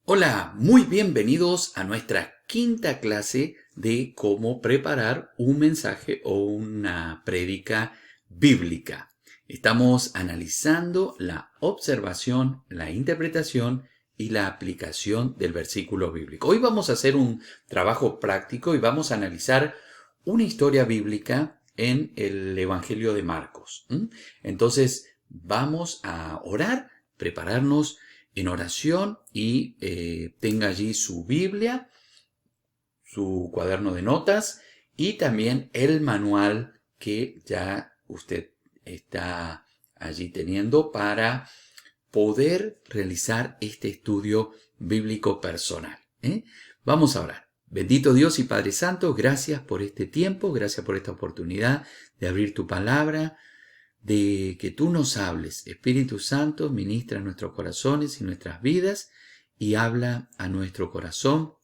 Hola, muy bienvenidos a nuestra quinta clase de cómo preparar un mensaje o una prédica bíblica. Estamos analizando la observación, la interpretación y la aplicación del versículo bíblico. Hoy vamos a hacer un trabajo práctico y vamos a analizar una historia bíblica en el Evangelio de Marcos. Entonces, vamos a orar, prepararnos en oración y tenga allí su Biblia, su cuaderno de notas y también el manual que ya usted está allí teniendo para poder realizar este estudio bíblico personal. Vamos a orar. Bendito Dios y Padre Santo, gracias por este tiempo, gracias por esta oportunidad de abrir tu palabra, de que tú nos hables. Espíritu Santo, ministra en nuestros corazones y nuestras vidas y habla a nuestro corazón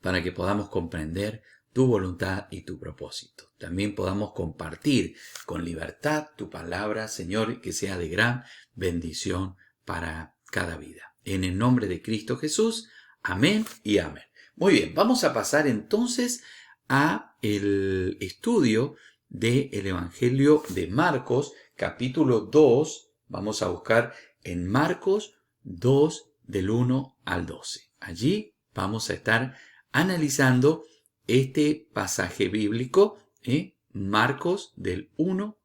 para que podamos comprender tu voluntad y tu propósito. También podamos compartir con libertad tu palabra, Señor, que sea de gran bendición para cada vida. En el nombre de Cristo Jesús, amén y amén. Muy bien, vamos a pasar entonces a el estudio del Evangelio de Marcos, capítulo 2. Vamos a buscar en Marcos 2, del 1 al 12. Allí vamos a estar analizando este pasaje bíblico, Marcos del 1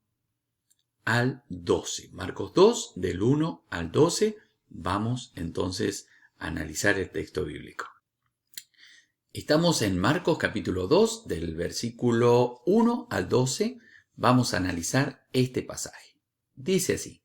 al 12. Marcos 2, del 1 al 12. Vamos entonces a analizar el texto bíblico. Estamos en Marcos capítulo 2, del versículo 1 al 12. Vamos a analizar este pasaje. Dice así: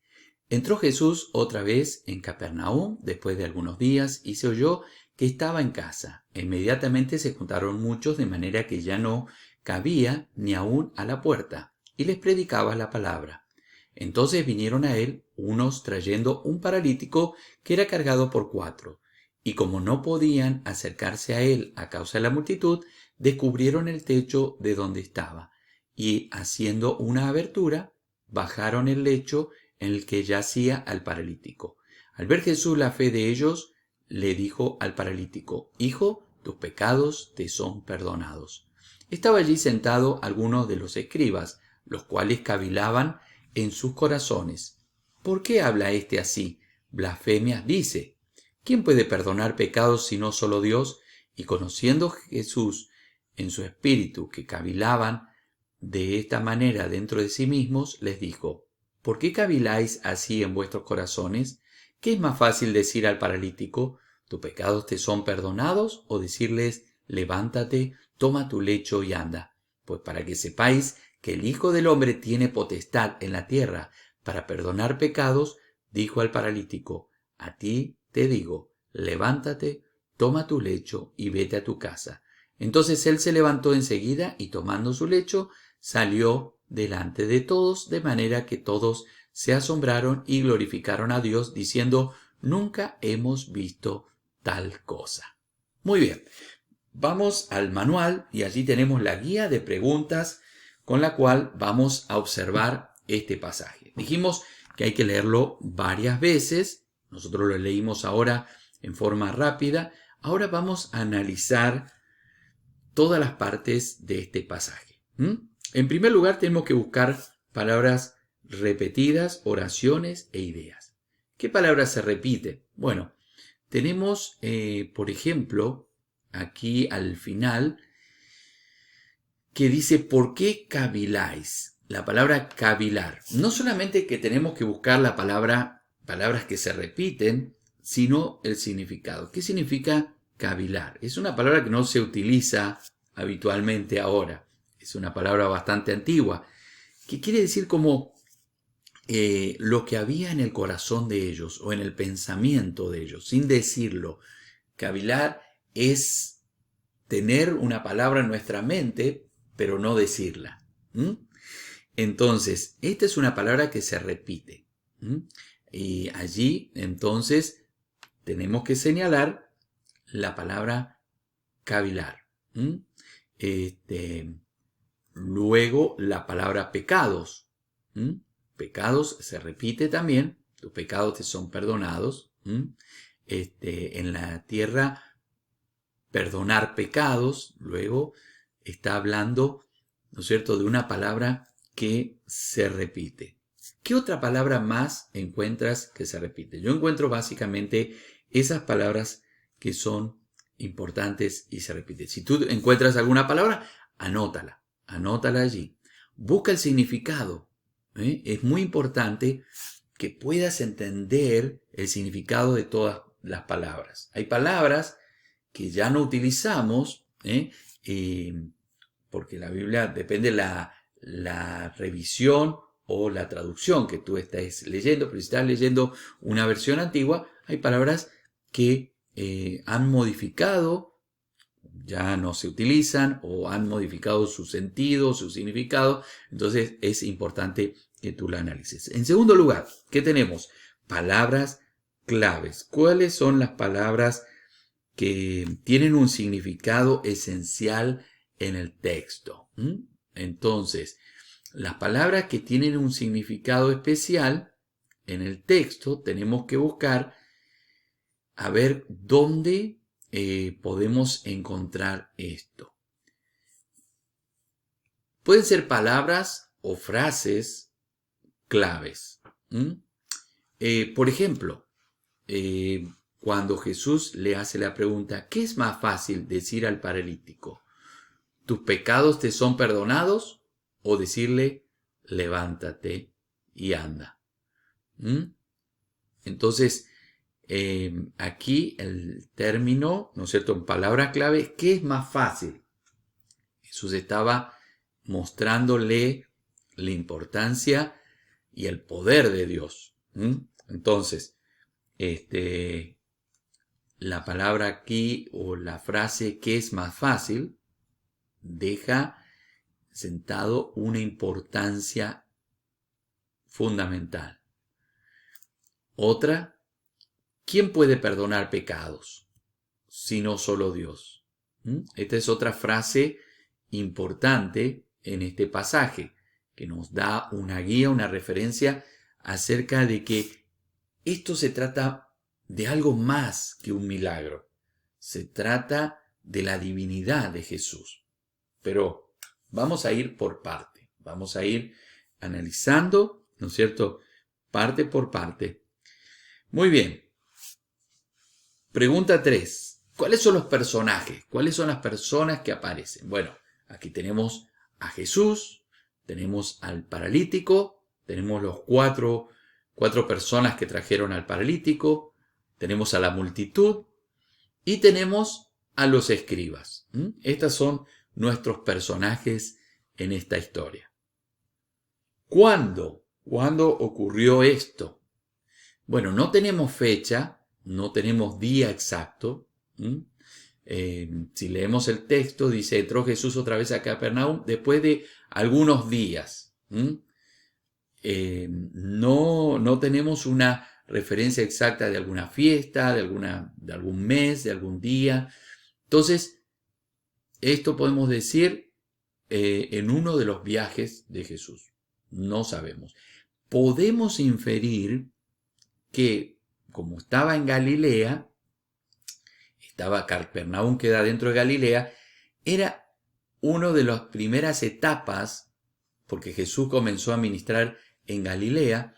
Entró Jesús otra vez en Capernaum después de algunos días y se oyó que estaba en casa. E inmediatamente se juntaron muchos de manera que ya no cabía ni aún a la puerta, y les predicaba la palabra. Entonces vinieron a él unos trayendo un paralítico que era cargado por 4. Y como no podían acercarse a él a causa de la multitud, descubrieron el techo de donde estaba, y haciendo una abertura, bajaron el lecho en el que yacía al paralítico. Al ver Jesús la fe de ellos, le dijo al paralítico: Hijo, tus pecados te son perdonados. Estaba allí sentado algunos de los escribas, los cuales cavilaban en sus corazones: ¿Por qué habla éste así? Blasfemias dice. ¿Quién puede perdonar pecados sino solo Dios? Y conociendo Jesús en su espíritu que cavilaban de esta manera dentro de sí mismos, les dijo: ¿Por qué caviláis así en vuestros corazones? ¿Qué es más fácil decir al paralítico: tus pecados te son perdonados? O decirles: levántate, toma tu lecho y anda. Pues para que sepáis que el Hijo del Hombre tiene potestad en la tierra para perdonar pecados, dijo al paralítico: a ti te digo, levántate, toma tu lecho y vete a tu casa. Entonces él se levantó enseguida y tomando su lecho salió delante de todos, de manera que todos se asombraron y glorificaron a Dios, diciendo: nunca hemos visto tal cosa. Muy bien, vamos al manual y allí tenemos la guía de preguntas con la cual vamos a observar este pasaje. Dijimos que hay que leerlo varias veces. Nosotros lo leímos ahora en forma rápida. Ahora vamos a analizar todas las partes de este pasaje. En primer lugar, tenemos que buscar palabras repetidas, oraciones e ideas. ¿Qué palabras se repiten? Bueno, tenemos, por ejemplo, aquí al final, que dice: ¿por qué caviláis? La palabra cavilar. No solamente que tenemos que buscar palabras que se repiten, sino el significado. ¿Qué significa cavilar? Es una palabra que no se utiliza habitualmente ahora. Es una palabra bastante antigua, que quiere decir como lo que había en el corazón de ellos o en el pensamiento de ellos, sin decirlo. Cavilar es tener una palabra en nuestra mente, pero no decirla. Entonces, esta es una palabra que se repite. Y allí, entonces, tenemos que señalar la palabra cavilar. Luego, la palabra pecados. Pecados se repite también. Tus pecados te son perdonados. en la tierra perdonar pecados. Luego está hablando, ¿no es cierto?, de una palabra que se repite. ¿Qué otra palabra más encuentras que se repite? Yo encuentro básicamente esas palabras que son importantes y se repiten. Si tú encuentras alguna palabra, anótala allí. Busca el significado. Es muy importante que puedas entender el significado de todas las palabras. Hay palabras que ya no utilizamos, porque la Biblia depende de la revisión o la traducción que tú estés leyendo, pero si estás leyendo una versión antigua, hay palabras que han modificado, ya no se utilizan o han modificado su sentido, su significado. Entonces es importante que tú la analices. En segundo lugar, ¿qué tenemos? Palabras claves. ¿Cuáles son las palabras que tienen un significado esencial en el texto? Entonces, las palabras que tienen un significado especial en el texto, tenemos que buscar a ver dónde podemos encontrar esto. Pueden ser palabras o frases claves. Por ejemplo, cuando Jesús le hace la pregunta, ¿qué es más fácil decir al paralítico? ¿Tus pecados te son perdonados? O decirle, levántate y anda. Entonces, aquí el término, ¿no es cierto?, en palabra clave, ¿qué es más fácil? Jesús estaba mostrándole la importancia y el poder de Dios. Entonces, la palabra aquí o la frase ¿qué es más fácil? Deja sentado una importancia fundamental. Otra, ¿quién puede perdonar pecados? Sino solo Dios. Esta es otra frase importante en este pasaje, que nos da una guía, una referencia acerca de que esto se trata de algo más que un milagro. Se trata de la divinidad de Jesús. Pero vamos a ir por parte. Vamos a ir analizando, ¿no es cierto?, parte por parte. Muy bien. Pregunta 3. ¿Cuáles son los personajes? ¿Cuáles son las personas que aparecen? Bueno, aquí tenemos a Jesús, tenemos al paralítico, tenemos los cuatro personas que trajeron al paralítico, tenemos a la multitud y tenemos a los escribas. Estos son nuestros personajes en esta historia. ¿Cuándo ocurrió esto? Bueno, no tenemos fecha, no tenemos día exacto. Si leemos el texto, dice, entró Jesús otra vez a Capernaum después de algunos días. No tenemos una referencia exacta de alguna fiesta, de algún mes, de algún día. Entonces, esto podemos decir en uno de los viajes de Jesús. No sabemos. Podemos inferir que, como estaba en Galilea, estaba Capernaum, queda dentro de Galilea, era una de las primeras etapas, porque Jesús comenzó a ministrar en Galilea.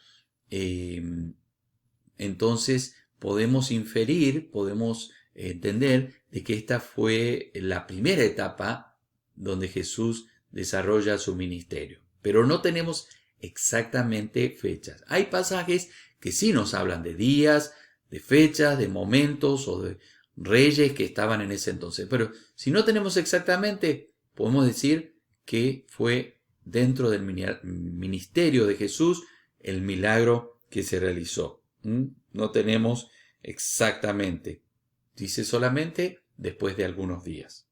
Entonces podemos inferir, podemos entender de que esta fue la primera etapa donde Jesús desarrolla su ministerio. Pero no tenemos exactamente fechas. Hay pasajes que sí nos hablan de días, de fechas, de momentos o de reyes que estaban en ese entonces. Pero si no tenemos exactamente, podemos decir que fue dentro del ministerio de Jesús el milagro que se realizó. No tenemos exactamente. Dice solamente después de algunos días.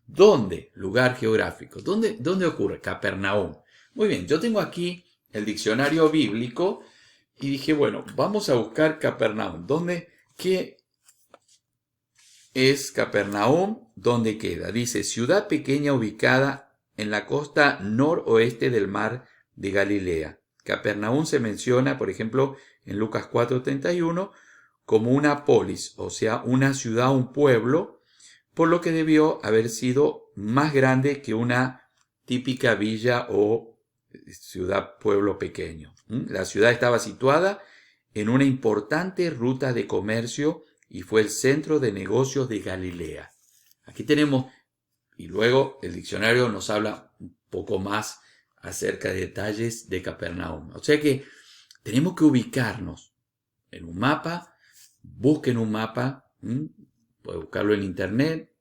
¿Dónde? Lugar geográfico. ¿Dónde ocurre? Capernaum. Muy bien, yo tengo aquí el diccionario bíblico y dije, bueno, vamos a buscar Capernaum. ¿Qué es Capernaum? ¿Dónde queda? Dice, ciudad pequeña ubicada en la costa noroeste del mar de Galilea. Capernaum se menciona, por ejemplo, en Lucas 4:31 como una polis, o sea, una ciudad, un pueblo, por lo que debió haber sido más grande que una típica villa o ciudad, pueblo pequeño. La ciudad estaba situada en una importante ruta de comercio y fue el centro de negocios de Galilea. Aquí tenemos, y luego el diccionario nos habla un poco más acerca de detalles de Capernaum. O sea que tenemos que ubicarnos en un mapa. Busquen un mapa, pueden buscarlo en internet,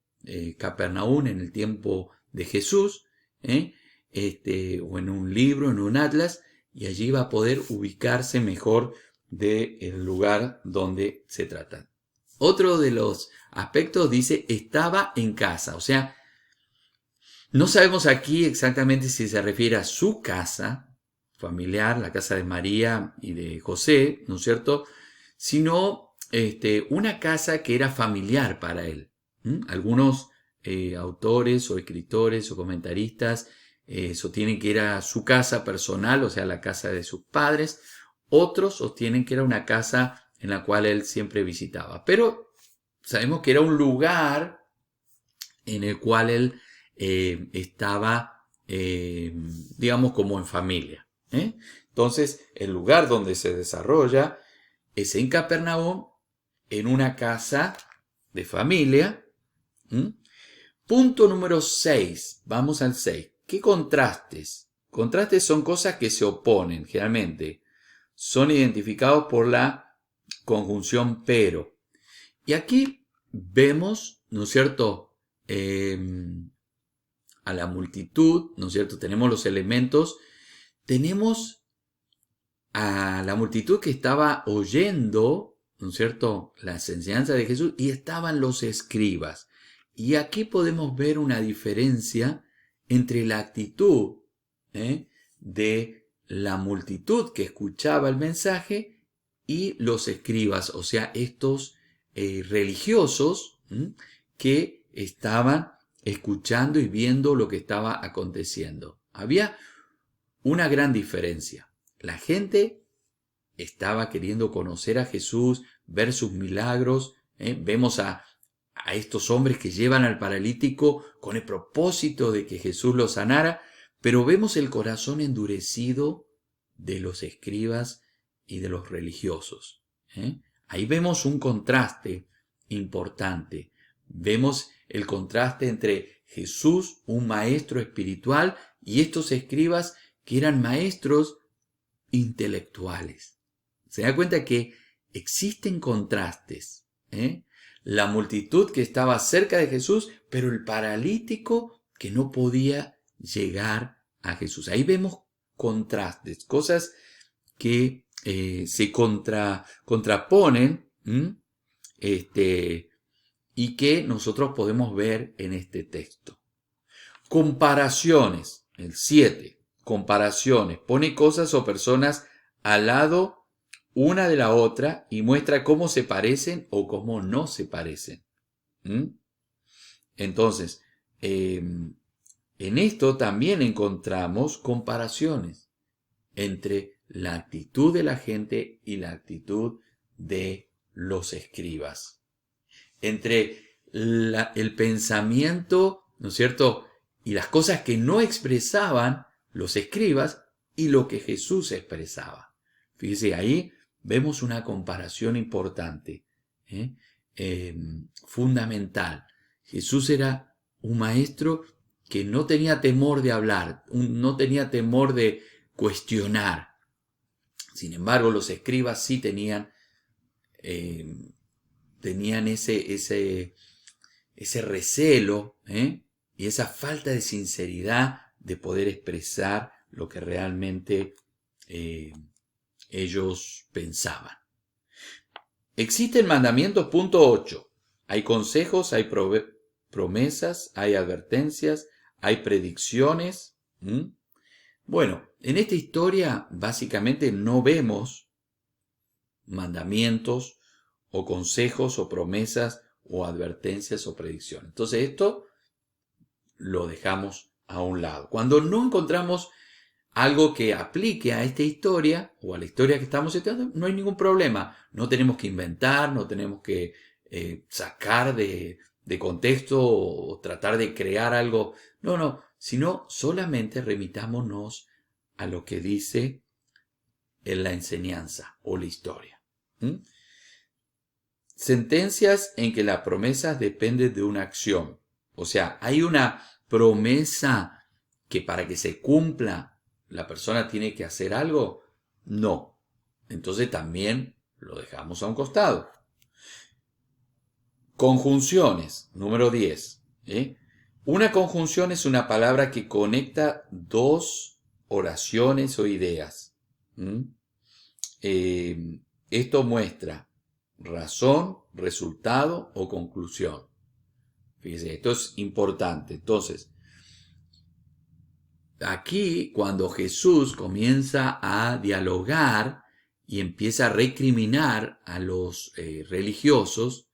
Capernaum en el tiempo de Jesús, o en un libro, en un atlas, y allí va a poder ubicarse mejor del lugar donde se trata. Otro de los aspectos dice estaba en casa, o sea, no sabemos aquí exactamente si se refiere a su casa familiar, la casa de María y de José, ¿no es cierto?, sino una casa que era familiar para él. Algunos autores o escritores o comentaristas sostienen que era su casa personal, o sea, la casa de sus padres. Otros sostienen que era una casa en la cual él siempre visitaba. Pero sabemos que era un lugar en el cual él estaba, digamos, como en familia. Entonces, el lugar donde se desarrolla es en Capernaum, en una casa de familia. Punto número 6. Vamos al 6. ¿Qué contrastes? Contrastes son cosas que se oponen, generalmente. Son identificados por la conjunción pero. Y aquí vemos, ¿no es cierto?, a la multitud, ¿no es cierto? Tenemos los elementos. Tenemos a la multitud que estaba oyendo, ¿no es cierto?, las enseñanzas de Jesús, y estaban los escribas. Y aquí podemos ver una diferencia entre la actitud de la multitud que escuchaba el mensaje y los escribas, o sea, estos religiosos que estaban escuchando y viendo lo que estaba aconteciendo. Había una gran diferencia. La gente estaba queriendo conocer a Jesús, ver sus milagros. Vemos a estos hombres que llevan al paralítico con el propósito de que Jesús lo sanara, pero vemos el corazón endurecido de los escribas y de los religiosos. Ahí vemos un contraste importante. Vemos el contraste entre Jesús, un maestro espiritual, y estos escribas que eran maestros intelectuales. Se da cuenta que existen contrastes. La multitud que estaba cerca de Jesús, pero el paralítico que no podía llegar a Jesús. Ahí vemos contrastes, cosas que se contraponen y que nosotros podemos ver en este texto. Comparaciones, el 7. Comparaciones. Pone cosas o personas al lado una de la otra y muestra cómo se parecen o cómo no se parecen. Entonces, en esto también encontramos comparaciones entre la actitud de la gente y la actitud de los escribas. Entre el pensamiento, ¿no es cierto?, y las cosas que no expresaban los escribas y lo que Jesús expresaba. Fíjese, ahí vemos una comparación importante, fundamental. Jesús era un maestro que no tenía temor de hablar, no tenía temor de cuestionar. Sin embargo, los escribas sí tenían ese recelo y esa falta de sinceridad de poder expresar lo que realmente ellos pensaban. Existen mandamientos, punto 8. Hay consejos, hay promesas, hay advertencias, hay predicciones. Bueno, en esta historia básicamente no vemos mandamientos o consejos o promesas o advertencias o predicciones. Entonces esto lo dejamos a un lado. Cuando no encontramos algo que aplique a esta historia o a la historia que estamos estudiando, no hay ningún problema. No tenemos que inventar, no tenemos que sacar de contexto o tratar de crear algo. No, no, sino solamente remitámonos a lo que dice en la enseñanza o la historia. Sentencias en que la promesa depende de una acción. O sea, hay una promesa que para que se cumpla la persona tiene que hacer algo. No. Entonces también lo dejamos a un costado. Conjunciones, número 10. Una conjunción es una palabra que conecta dos oraciones o ideas. Esto muestra razón, resultado o conclusión. Fíjense, esto es importante. Entonces, aquí cuando Jesús comienza a dialogar y empieza a recriminar a los religiosos,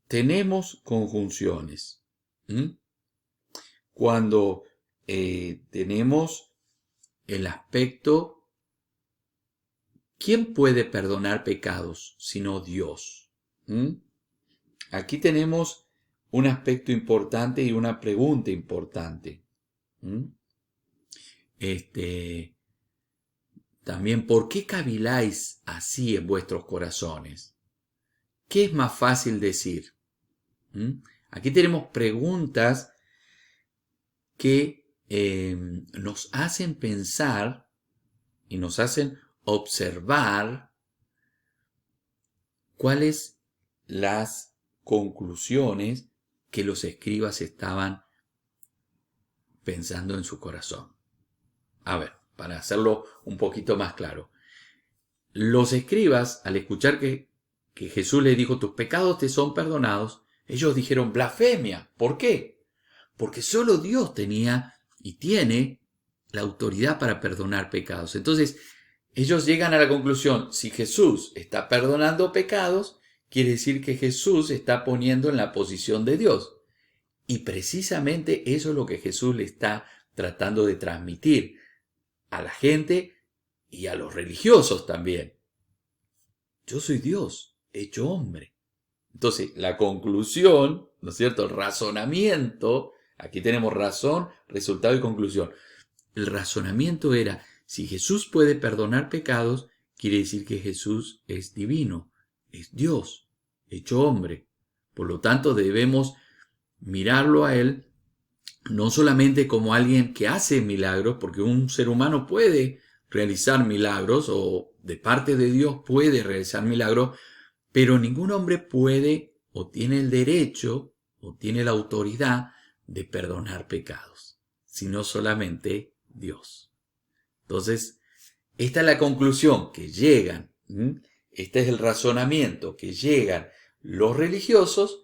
tenemos conjunciones. Cuando tenemos el aspecto, ¿quién puede perdonar pecados sino Dios? Aquí tenemos un aspecto importante y una pregunta importante. También, ¿por qué caviláis así en vuestros corazones? ¿Qué es más fácil decir? Aquí tenemos preguntas que nos hacen pensar y nos hacen observar cuáles las conclusiones que los escribas estaban pensando en su corazón. A ver, para hacerlo un poquito más claro. Los escribas, al escuchar que Jesús les dijo, tus pecados te son perdonados, ellos dijeron blasfemia. ¿Por qué? Porque solo Dios tenía y tiene la autoridad para perdonar pecados. Entonces, ellos llegan a la conclusión, si Jesús está perdonando pecados, quiere decir que Jesús se está poniendo en la posición de Dios. Y precisamente eso es lo que Jesús le está tratando de transmitir a la gente y a los religiosos también. Yo soy Dios, hecho hombre. Entonces, la conclusión, ¿no es cierto? El razonamiento, aquí tenemos razón, resultado y conclusión. El razonamiento era, si Jesús puede perdonar pecados, quiere decir que Jesús es divino, es Dios, hecho hombre. Por lo tanto, debemos mirarlo a Él no solamente como alguien que hace milagros, porque un ser humano puede realizar milagros, o de parte de Dios puede realizar milagros, pero ningún hombre puede o tiene el derecho o tiene la autoridad de perdonar pecados, sino solamente Dios. Entonces, esta es la conclusión que llegan, este es el razonamiento que llegan los religiosos,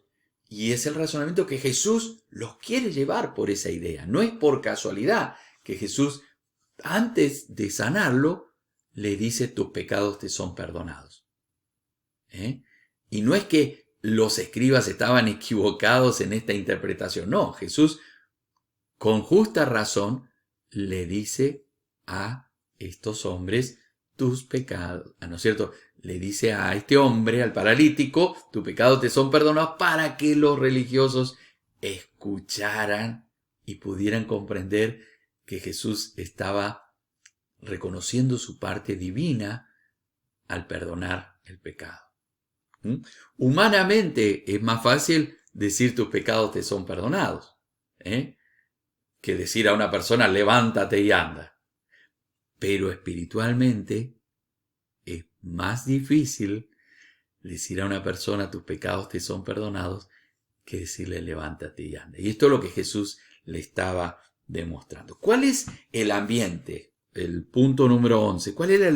y es el razonamiento que Jesús los quiere llevar por esa idea. No es por casualidad que Jesús, antes de sanarlo, le dice, tus pecados te son perdonados. Y no es que los escribas estaban equivocados en esta interpretación. No, Jesús, con justa razón, le dice a estos hombres, tus pecados, ¿no es cierto? Le dice a este hombre, al paralítico, tus pecados te son perdonados, para que los religiosos escucharan y pudieran comprender que Jesús estaba reconociendo su parte divina al perdonar el pecado. Humanamente es más fácil decir tus pecados te son perdonados, que decir a una persona levántate y anda. Pero espiritualmente es más difícil decir a una persona tus pecados te son perdonados que decirle levántate y anda. Y esto es lo que Jesús le estaba demostrando. ¿Cuál es el ambiente? El punto número 11. ¿Cuál era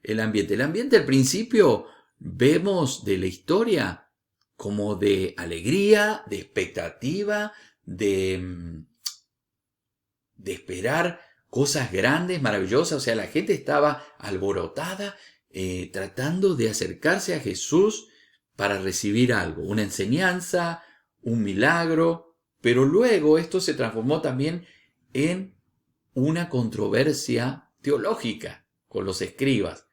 el ambiente? El ambiente al principio vemos de la historia como de alegría, de expectativa, de esperar cosas grandes, maravillosas. O sea, la gente estaba alborotada, tratando de acercarse a Jesús para recibir algo, una enseñanza, un milagro. Pero luego esto se transformó también en una controversia teológica con los escribas.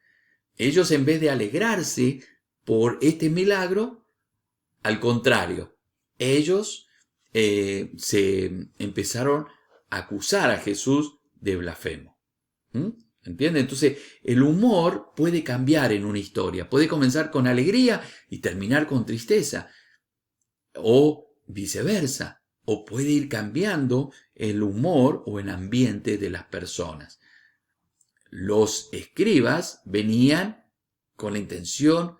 Ellos, en vez de alegrarse por este milagro, al contrario, ellos se empezaron a acusar a Jesús de blasfemo. ¿Entienden? Entonces, el humor puede cambiar en una historia. Puede comenzar con alegría y terminar con tristeza. O viceversa. O puede ir cambiando el humor o el ambiente de las personas. Los escribas venían con la intención,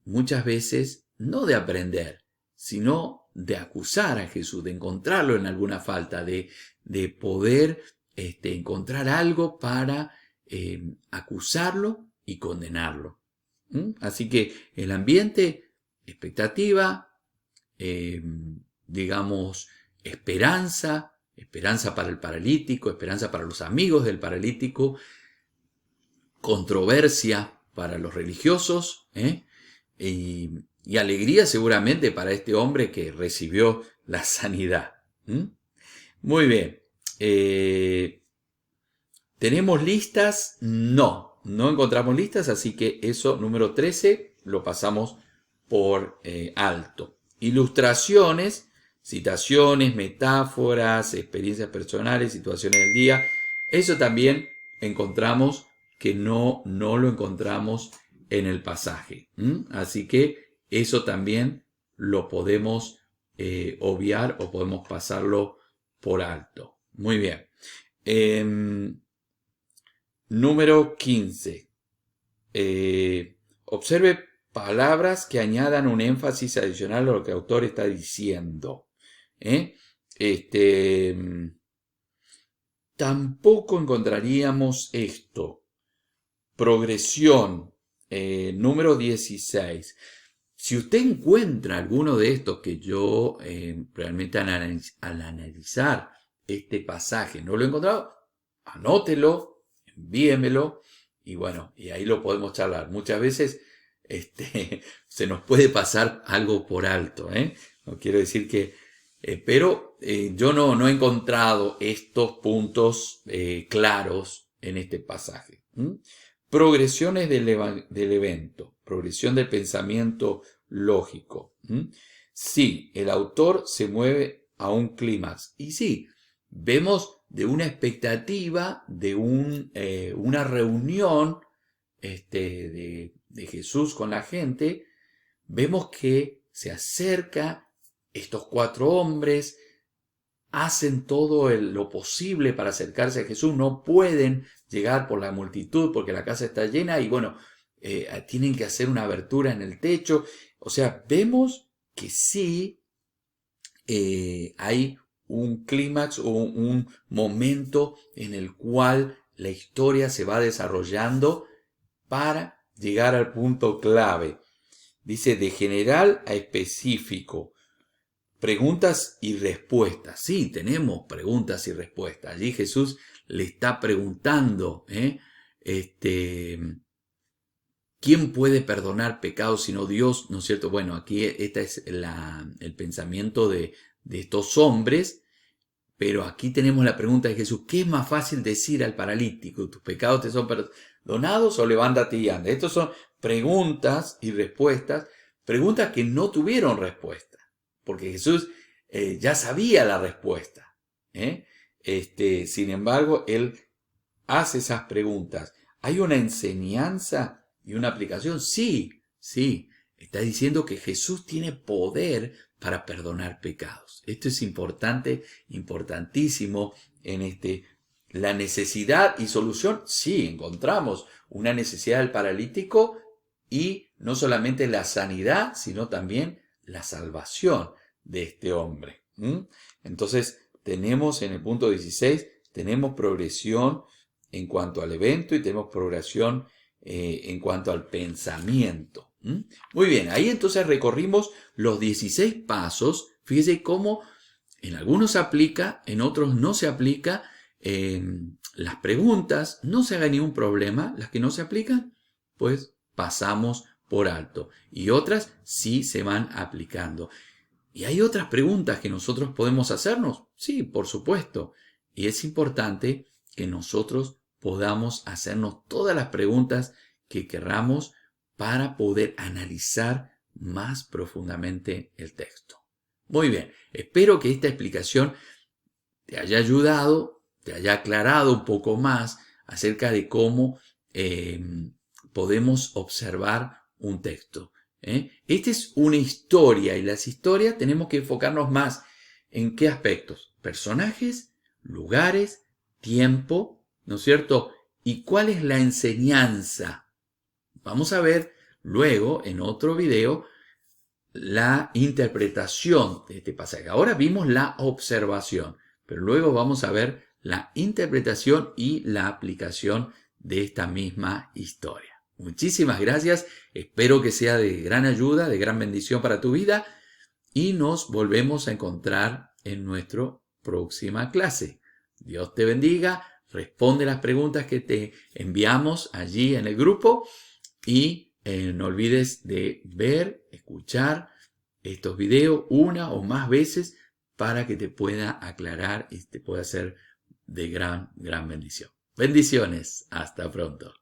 muchas veces, no de aprender, sino de acusar a Jesús, de encontrarlo en alguna falta, de poder encontrar algo para acusarlo y condenarlo. Así que el ambiente, expectativa, digamos, esperanza para el paralítico, esperanza para los amigos del paralítico, controversia para los religiosos, y alegría seguramente para este hombre que recibió la sanidad. Muy bien. ¿Tenemos listas? No encontramos listas, así que eso, número 13, lo pasamos por alto. Ilustraciones, citaciones, metáforas, experiencias personales, situaciones del día. Eso también encontramos que no lo encontramos en el pasaje. Así que eso también lo podemos obviar o podemos pasarlo por alto. Muy bien. Número 15. Observe palabras que añadan un énfasis adicional a lo que el autor está diciendo. Tampoco encontraríamos esto. Progresión, número 16. Si usted encuentra alguno de estos que yo realmente al analizar este pasaje no lo he encontrado, anótelo, envíemelo y bueno, y ahí lo podemos charlar. Muchas veces se nos puede pasar algo por alto, no quiero decir que, pero yo no he encontrado estos puntos claros en este pasaje. Progresiones del evento, progresión del pensamiento lógico. Sí, el autor se mueve a un clímax. Y sí, vemos de una expectativa, de una reunión de Jesús con la gente, vemos que se acerca estos 4 hombres, hacen todo lo posible para acercarse a Jesús, no pueden llegar por la multitud porque la casa está llena y bueno, tienen que hacer una abertura en el techo. O sea, vemos que sí hay un clímax o un momento en el cual la historia se va desarrollando para llegar al punto clave. Dice, de general a específico. Preguntas y respuestas. Sí, tenemos preguntas y respuestas. Allí Jesús le está preguntando, ¿quién puede perdonar pecados sino Dios? ¿No es cierto? Bueno, aquí este es el pensamiento de estos hombres, pero aquí tenemos la pregunta de Jesús. ¿Qué es más fácil decir al paralítico? ¿Tus pecados te son perdonados o levántate y anda? Estas son preguntas y respuestas, preguntas que no tuvieron respuesta. Porque Jesús ya sabía la respuesta. Sin embargo, Él hace esas preguntas. ¿Hay una enseñanza y una aplicación? Sí. Está diciendo que Jesús tiene poder para perdonar pecados. Esto es importante, importantísimo en la necesidad y solución. Sí, encontramos una necesidad del paralítico y no solamente la sanidad, sino también la salvación de este hombre. Entonces tenemos en el punto 16, tenemos progresión en cuanto al evento y tenemos progresión en cuanto al pensamiento. Muy bien, ahí entonces recorrimos los 16 pasos. Fíjese cómo en algunos se aplica, en otros no se aplica. Las preguntas, no se haga ningún problema, las que no se aplican, pues pasamos por alto. Y otras sí se van aplicando. ¿Y hay otras preguntas que nosotros podemos hacernos? Sí, por supuesto. Y es importante que nosotros podamos hacernos todas las preguntas que querramos para poder analizar más profundamente el texto. Muy bien, espero que esta explicación te haya ayudado, te haya aclarado un poco más acerca de cómo podemos observar un texto. Esta es una historia y las historias tenemos que enfocarnos más en qué aspectos: personajes, lugares, tiempo, ¿no es cierto? ¿Y cuál es la enseñanza? Vamos a ver luego en otro video la interpretación de este pasaje. Ahora vimos la observación, pero luego vamos a ver la interpretación y la aplicación de esta misma historia. Muchísimas gracias, espero que sea de gran ayuda, de gran bendición para tu vida y nos volvemos a encontrar en nuestra próxima clase. Dios te bendiga, responde las preguntas que te enviamos allí en el grupo y no olvides de ver, escuchar estos videos una o más veces para que te pueda aclarar y te pueda ser de gran bendición. Bendiciones, hasta pronto.